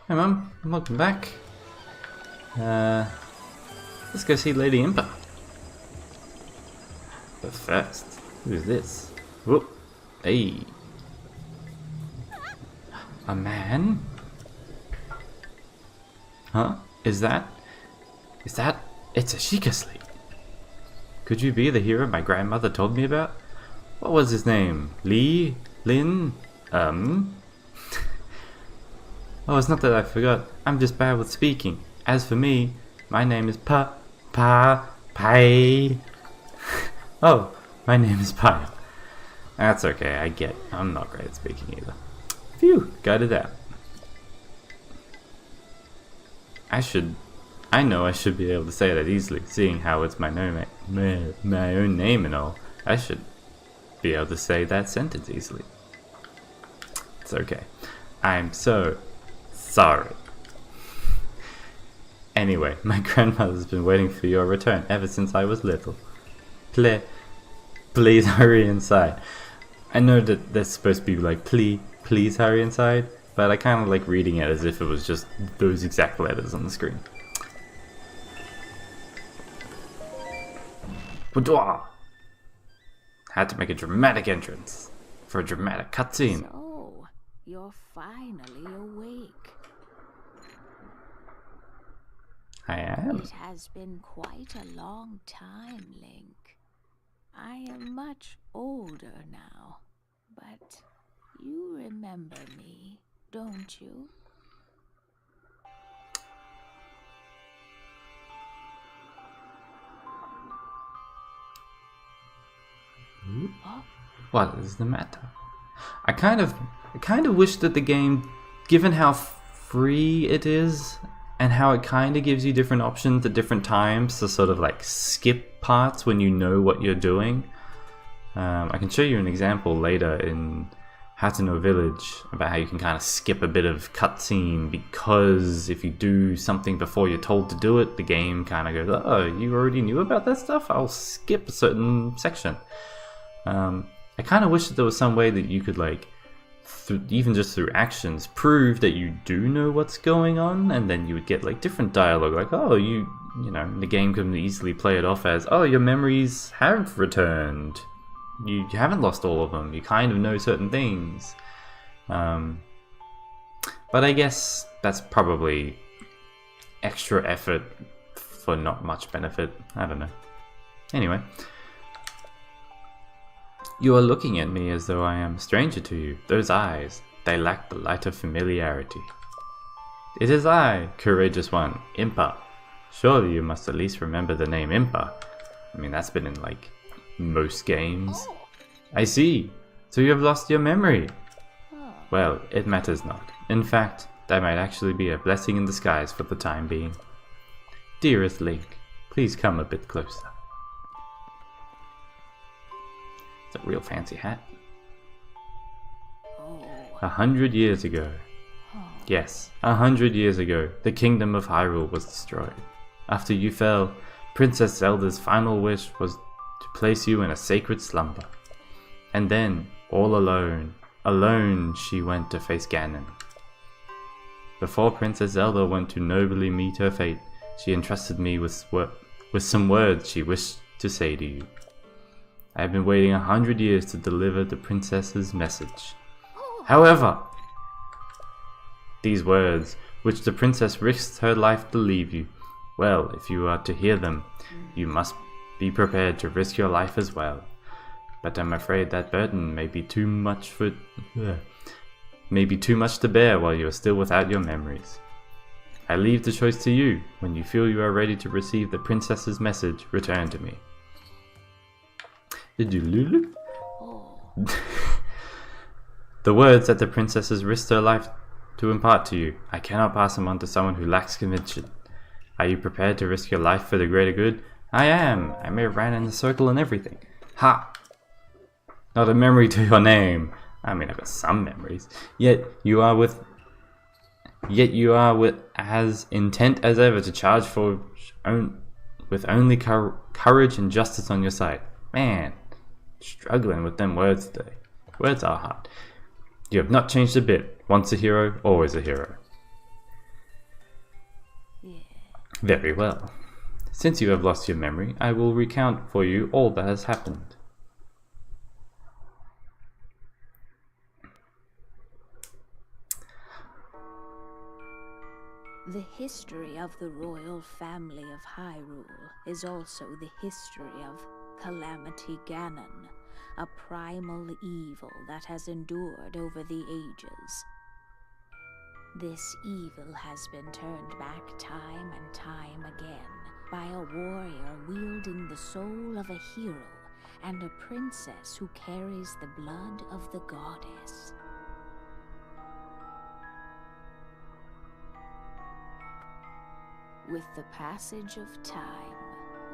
Hey Mum, welcome back. Let's go see Lady Impa. But first, who's this? Whoop. Hey. A man? Huh? Is that? It's a Sheikah slate. Could you be the hero my grandmother told me about? What was his name? Lee? Lin? Oh, it's not that I forgot. I'm just bad with speaking. As for me, my name is Pai. Oh, my name is Pai. That's okay, I get it. I'm not great at speaking either. Phew, got it out. I know I should be able to say that easily, seeing how it's my own name and all. I should be able to say that sentence easily. It's okay. I'm so sorry. Anyway, my grandmother's been waiting for your return ever since I was little. Please hurry inside. I know that that's supposed to be like please hurry inside, but I kind of like reading it as if it was just those exact letters on the screen. Boudoir! Had to make a dramatic entrance for a dramatic cutscene. So, you're finally awake. I am. It has been quite a long time, Link. I am much older now, but you remember me, don't you? What is the matter? I kind of wish that the game, given how free it is and how it kind of gives you different options at different times to sort of like skip parts when you know what you're doing. I can show you an example later in Hateno Village about how you can kind of skip a bit of cutscene because if you do something before you're told to do it, the game kind of goes, oh, you already knew about that stuff? I'll skip a certain section. I kind of wish that there was some way that you could like, even just through actions, prove that you do know what's going on, and then you would get like different dialogue, like, oh, you know, the game can easily play it off as, oh, your memories have returned. You haven't lost all of them. You kind of know certain things. But I guess that's probably extra effort for not much benefit. I don't know. Anyway. You are looking at me as though I am a stranger to you. Those eyes, they lack the light of familiarity. It is I, courageous one, Impa. Surely you must at least remember the name Impa. I mean, that's been in like most games. I see. So you have lost your memory. Well, it matters not. In fact, that might actually be a blessing in disguise for the time being. Dearest Link, please come a bit closer. It's a real fancy hat. 100 years ago. Yes, 100 years ago, the kingdom of Hyrule was destroyed. After you fell, Princess Zelda's final wish was to place you in a sacred slumber. And then, all alone she went to face Ganon. Before Princess Zelda went to nobly meet her fate, she entrusted me with some words she wished to say to you. I have been waiting 100 years to deliver the princess's message. However, these words, which the princess risked her life to leave you, well, if you are to hear them, you must be prepared to risk your life as well. But I'm afraid that burden may be too much to bear while you are still without your memories. I leave the choice to you. When you feel you are ready to receive the princess's message, return to me. The words that the princess has risked her life to impart to you, I cannot pass them on to someone who lacks conviction. Are you prepared to risk your life for the greater good? I am. I may have ran in a circle and everything. Ha! Not a memory to your name. I mean, I've got some memories. Yet you are with as intent as ever to charge with only courage and justice on your side. Man, struggling with them words today. Words are hard. You have not changed a bit. Once a hero, always a hero. Very well. Since you have lost your memory, I will recount for you all that has happened. The history of the royal family of Hyrule is also the history of Calamity Ganon, a primal evil that has endured over the ages. This evil has been turned back time and time again by a warrior wielding the soul of a hero and a princess who carries the blood of the goddess. With the passage of time,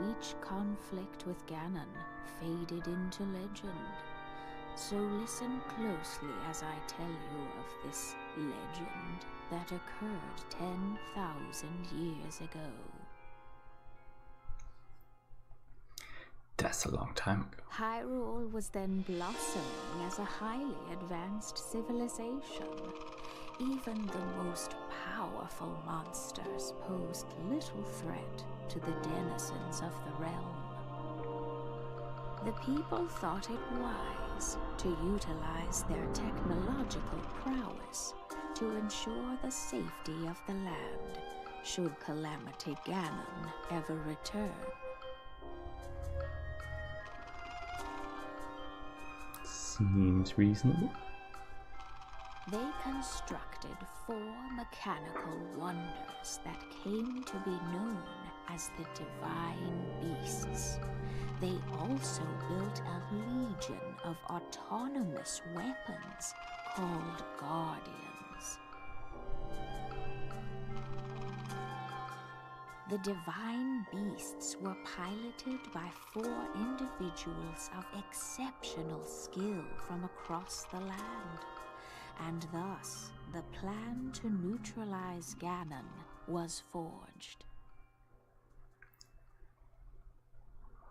each conflict with Ganon faded into legend. So listen closely as I tell you of this legend that occurred 10,000 years ago. That's a long time ago. Hyrule was then blossoming as a highly advanced civilization. Even the most powerful monsters posed little threat to the denizens of the realm. The people thought it wise to utilize their technological prowess to ensure the safety of the land should Calamity Ganon ever return. Seems reasonable. They constructed 4 mechanical wonders that came to be known as the Divine Beasts. They also built a legion of autonomous weapons called Guardians. The Divine Beasts were piloted by 4 individuals of exceptional skill from across the land. And thus, the plan to neutralize Ganon was forged.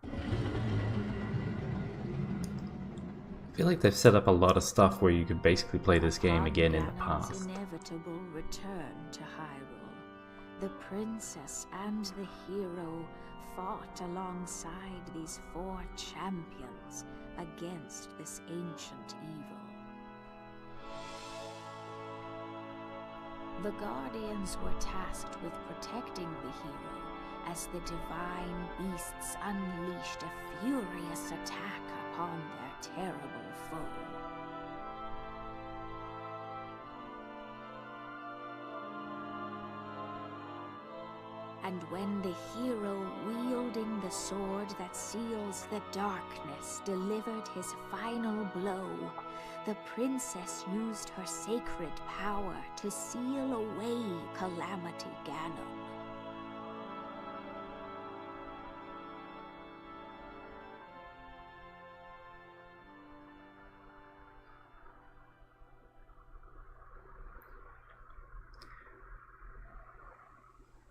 I feel like they've set up a lot of stuff where you could basically play this game again in the past. Inevitable return to Hyrule. The princess and the hero fought alongside these 4 champions against this ancient evil. The Guardians were tasked with protecting the hero as the Divine Beasts unleashed a furious attack upon their terrible foe. And when the hero wielding the sword that seals the darkness delivered his final blow, the princess used her sacred power to seal away Calamity Ganon.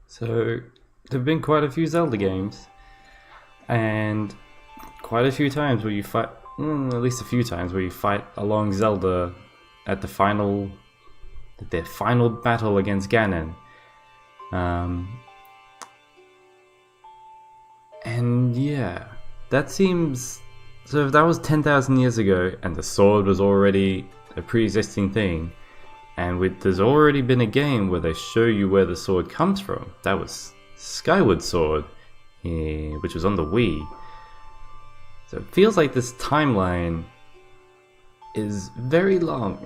So, there have been quite a few Zelda games, and quite a few times where you fight, at least a few times where you fight along Zelda at their final battle against Ganon. And yeah, that seems, so if that was 10,000 years ago and the sword was already a pre-existing thing, and there's already been a game where they show you where the sword comes from. That was Skyward Sword, which was on the Wii. So it feels like this timeline is very long.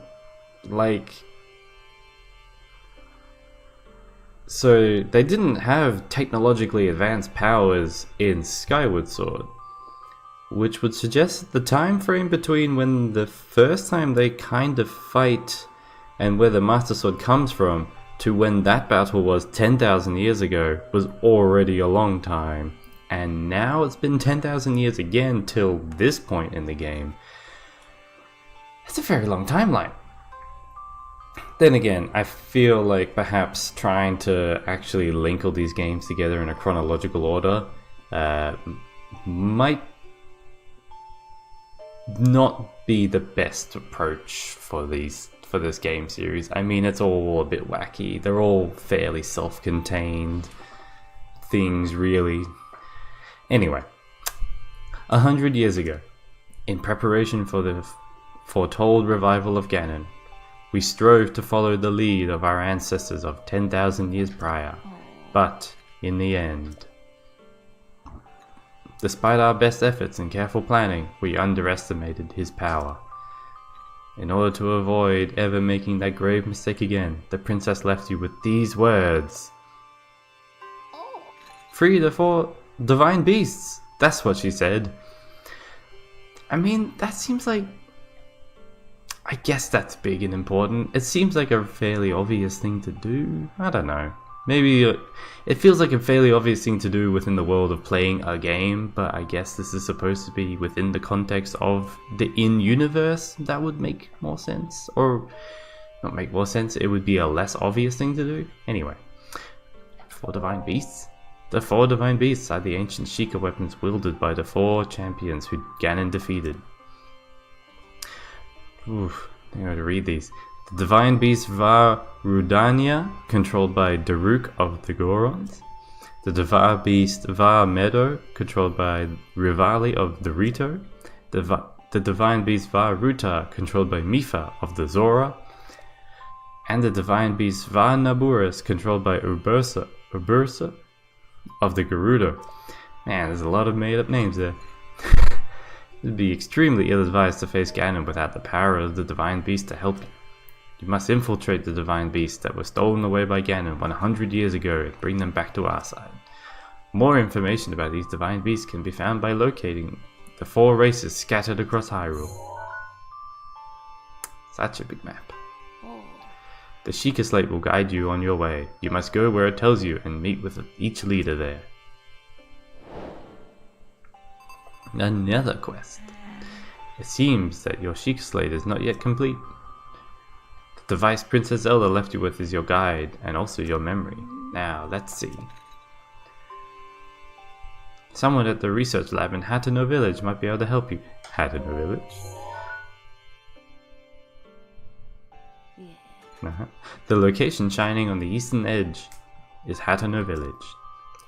So they didn't have technologically advanced powers in Skyward Sword, which would suggest that the time frame between when the first time they kind of fight and where the Master Sword comes from to when that battle was 10,000 years ago was already a long time. And now it's been 10,000 years again till this point in the game. It's a very long timeline. Then again, I feel like perhaps trying to actually link all these games together in a chronological order might not be the best approach for this game series. I mean, it's all a bit wacky. They're all fairly self-contained. things really. Anyway, 100 years ago, in preparation for the foretold revival of Ganon, we strove to follow the lead of our ancestors of 10,000 years prior, but in the end, despite our best efforts and careful planning, we underestimated his power. In order to avoid ever making that grave mistake again, the princess left you with these words. Free the 4 divine beasts! That's what she said. I mean, that seems like... I guess that's big and important. It seems like a fairly obvious thing to do. I don't know. Maybe it feels like a fairly obvious thing to do within the world of playing a game, but I guess this is supposed to be within the context of the in-universe. That would make more sense. Or, not make more sense, it would be a less obvious thing to do. Anyway, 4 divine beasts? The 4 divine beasts are the ancient Sheikah weapons wielded by the 4 champions who Ganon defeated. Oof, I'm going to read these. The divine beast Var Rudania, controlled by Daruk of the Gorons. The divine beast Var Meadow, controlled by Rivali of the Rito. The divine beast Var Ruta, controlled by Mifa of the Zora. And the divine beast Var Naburis, controlled by Urbursa of the Gerudo. Man, there's a lot of made up names there. It would be extremely ill-advised to face Ganon without the power of the divine beast to help you. You must infiltrate the divine beasts that were stolen away by Ganon 100 years ago and bring them back to our side. More information about these divine beasts can be found by locating the 4 races scattered across Hyrule. Such a big map. The Sheikah Slate will guide you on your way. You must go where it tells you and meet with each leader there. Another quest. It seems that your Sheikah Slate is not yet complete. The device Princess Zelda left you with is your guide and also your memory. Now, let's see. Someone at the research lab in Hateno Village might be able to help you. Hateno Village? The location shining on the eastern edge is Hateno Village.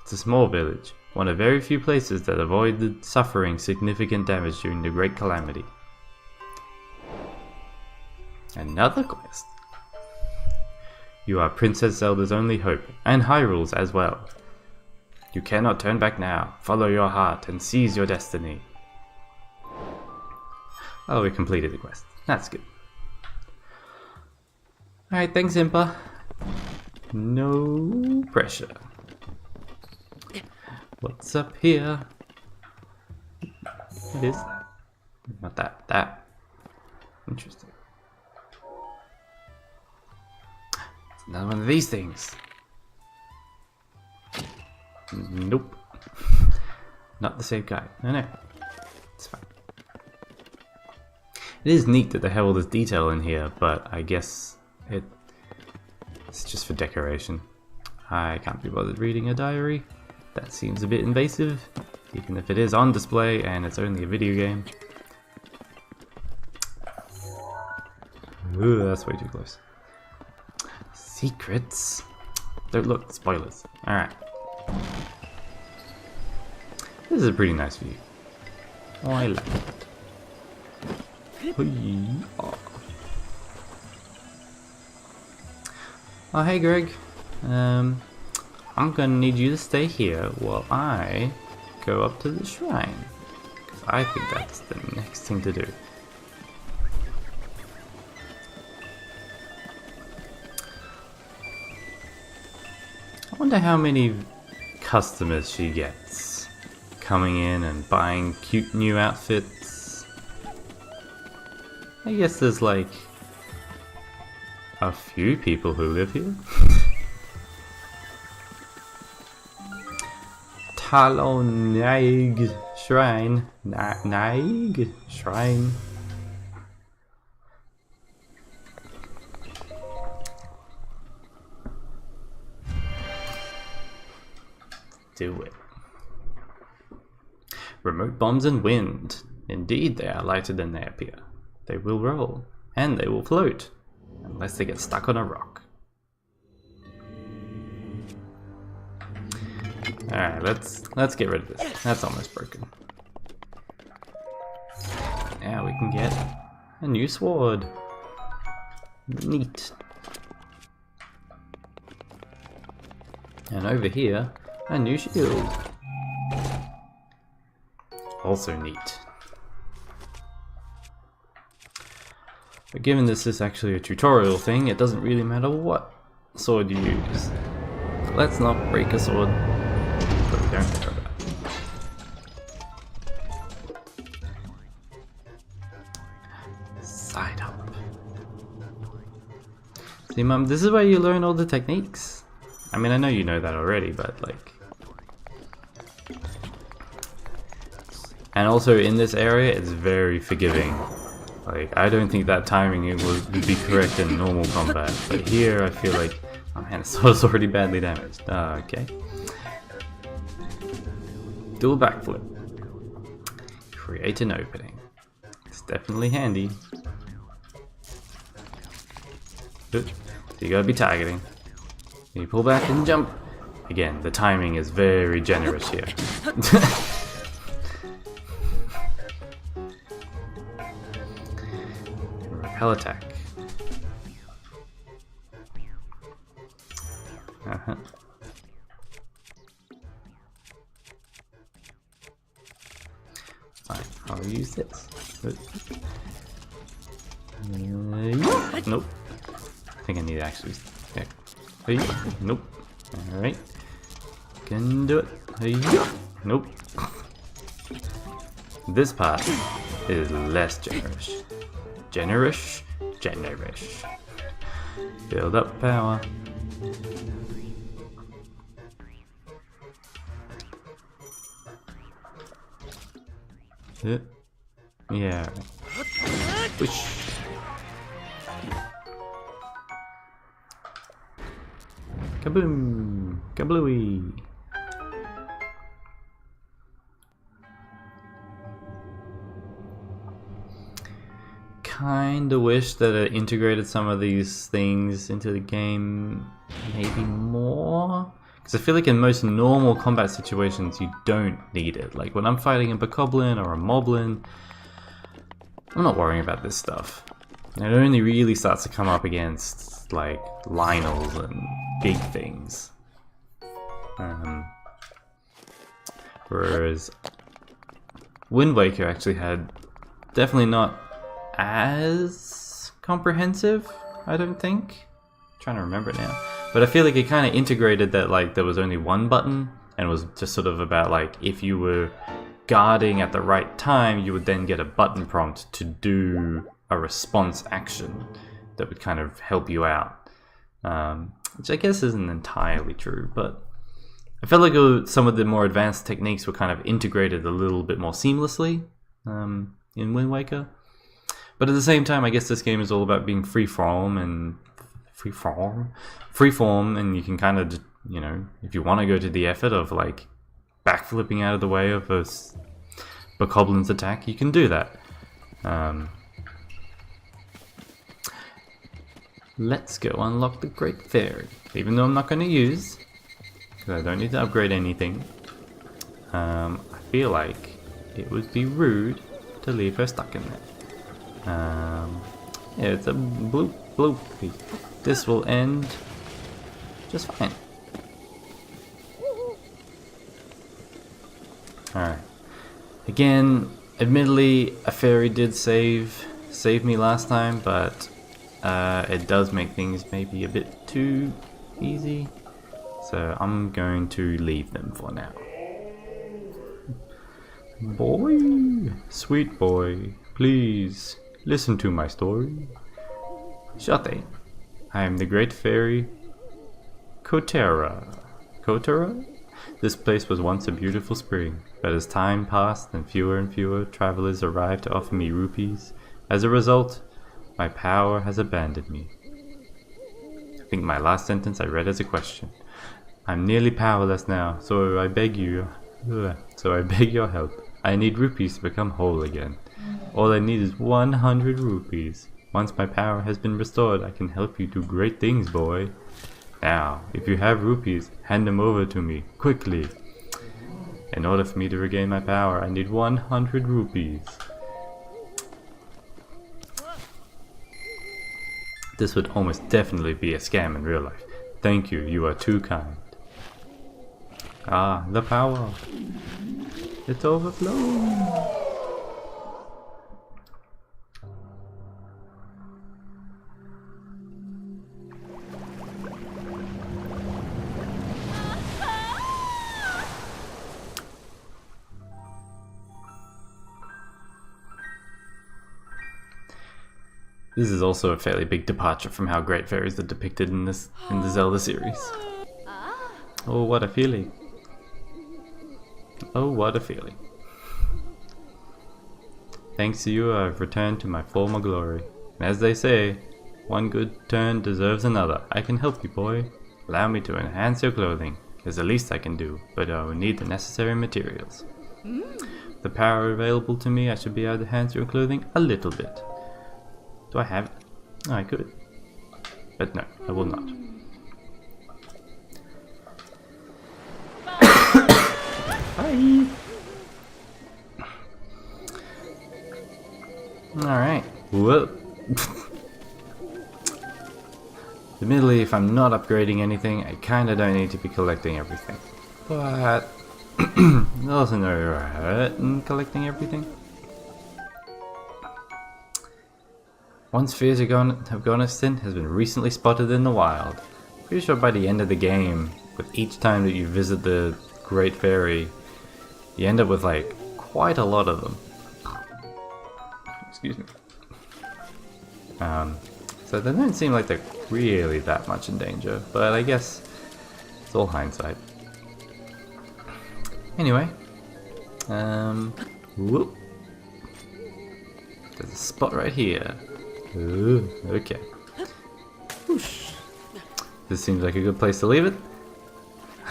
It's a small village, one of very few places that avoided suffering significant damage during the Great Calamity. Another quest. You are Princess Zelda's only hope, and Hyrule's as well. You cannot turn back now. Follow your heart and seize your destiny. Oh, we completed the quest. That's good. Alright, thanks Impa. No pressure. What's up here? What is that? Not that. That. Interesting. It's another one of these things. Nope. Not the same guy. No. It's fine. It is neat that they have all this detail in here, but I guess it's just for decoration. I can't be bothered reading a diary. That seems a bit invasive, even if it is on display and it's only a video game. Ooh, that's way too close. Secrets? Don't look, spoilers. Alright. This is a pretty nice view. Oh, I like it. Oh, hey Greg. I'm gonna need you to stay here while I go up to the shrine. Because I think that's the next thing to do. I wonder how many customers she gets coming in and buying cute new outfits. I guess there's like a few people who live here. Talonnaig Shrine. Naig Shrine. Do it. Remote bombs and wind. Indeed, they are lighter than they appear. They will roll, and they will float, unless they get stuck on a rock. Alright, let's get rid of this. That's almost broken. Now we can get a new sword. Neat. And over here, a new shield. Also neat. But given this is actually a tutorial thing, it doesn't really matter what sword you use. Let's not break a sword. But we don't care about it. Side hop. See, Mum, this is where you learn all the techniques. I mean, I know you know that already, but like... And also in this area, it's very forgiving. Like, I don't think that timing would be correct in normal combat, but here I feel like, oh man, the sword's already badly damaged. Okay. Do a backflip. Create an opening. It's definitely handy. Good. So you gotta be targeting. You pull back and jump. Again, the timing is very generous here. Repel attack. Fine, I'll use this. Nope. I think I need to actually. Hey, nope. Alright. Can do it. Hey, nope. This part is less generous. Generous? Generous. Build up power. Yeah. Whoosh. Kaboom! Kablooey! Kinda wish that it integrated some of these things into the game maybe more. Because I feel like in most normal combat situations you don't need it. Like when I'm fighting a bokoblin or a moblin, I'm not worrying about this stuff. It only really starts to come up against like Lionels and big things. Whereas Wind Waker actually had definitely not as comprehensive, I don't think. I'm trying to remember it now. But I feel like it kind of integrated that like there was only one button and it was just sort of about like if you were guarding at the right time, you would then get a button prompt to do a response action that would kind of help you out. Which I guess isn't entirely true, but I felt like some of the more advanced techniques were kind of integrated a little bit more seamlessly in Wind Waker. But at the same time, I guess this game is all about being freeform, and you can kind of, you know, if you want to go to the effort of like backflipping out of the way of a Bokoblin's attack, you can do that. Let's go unlock the Great Fairy, even though I'm not going to use, because I don't need to upgrade anything. I feel like it would be rude to leave her stuck in there. Yeah, it's a bloopy. This will end just fine. Alright. Again, admittedly, a fairy did save me last time, but it does make things maybe a bit too easy. So I'm going to leave them for now. Boy, sweet boy, please listen to my story. Shate, I am the great fairy Kotera. Kotera? This place was once a beautiful spring, but as time passed and fewer travelers arrived to offer me rupees, as a result, my power has abandoned me. I think my last sentence I read as a question. I'm nearly powerless now, so I beg your help. I need rupees to become whole again. All I need is 100 rupees. Once my power has been restored, I can help you do great things, boy. Now, if you have rupees, hand them over to me, quickly. In order for me to regain my power, I need 100 rupees. This would almost definitely be a scam in real life. Thank you, you are too kind. Ah, the power. It's overflowing. This is also a fairly big departure from how great fairies are depicted in the Zelda series. Oh, what a feeling. Oh, what a feeling. Thanks to you, I've returned to my former glory. And as they say, one good turn deserves another. I can help you, boy. Allow me to enhance your clothing. It's the least I can do, but I will need the necessary materials. The power available to me, I should be able to enhance your clothing a little bit. Do I have it? Oh, I could. But no, I will not. Bye! Alright. Whoa. Admittedly, if I'm not upgrading anything, I kinda don't need to be collecting everything. But there's also no hurt in collecting everything. One spheres of Ganon has been recently spotted in the wild. Pretty sure by the end of the game, with each time that you visit the Great Fairy, you end up with like quite a lot of them. Excuse me. So they don't seem like they're really that much in danger, but I guess it's all hindsight. Anyway, whoop. There's a spot right here. Ooh, okay. Whoosh. This seems like a good place to leave it.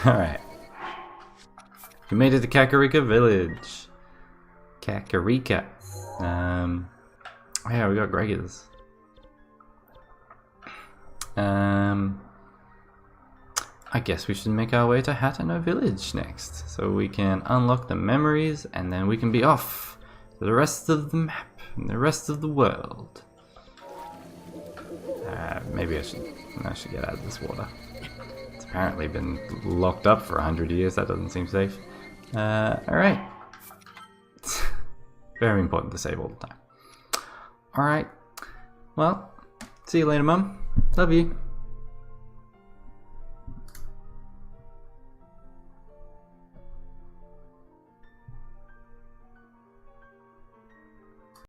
Alright. We made it to Kakarika Village. Kakarika. Yeah, we got Gregors. I guess we should make our way to Hateno Village next, so we can unlock the memories, and then we can be off to the rest of the map and the rest of the world. Maybe I should get out of this water. It's apparently been locked up for 100 years. That doesn't seem safe. Alright. Very important to save all the time. Alright. Well, see you later, Mum. Love you.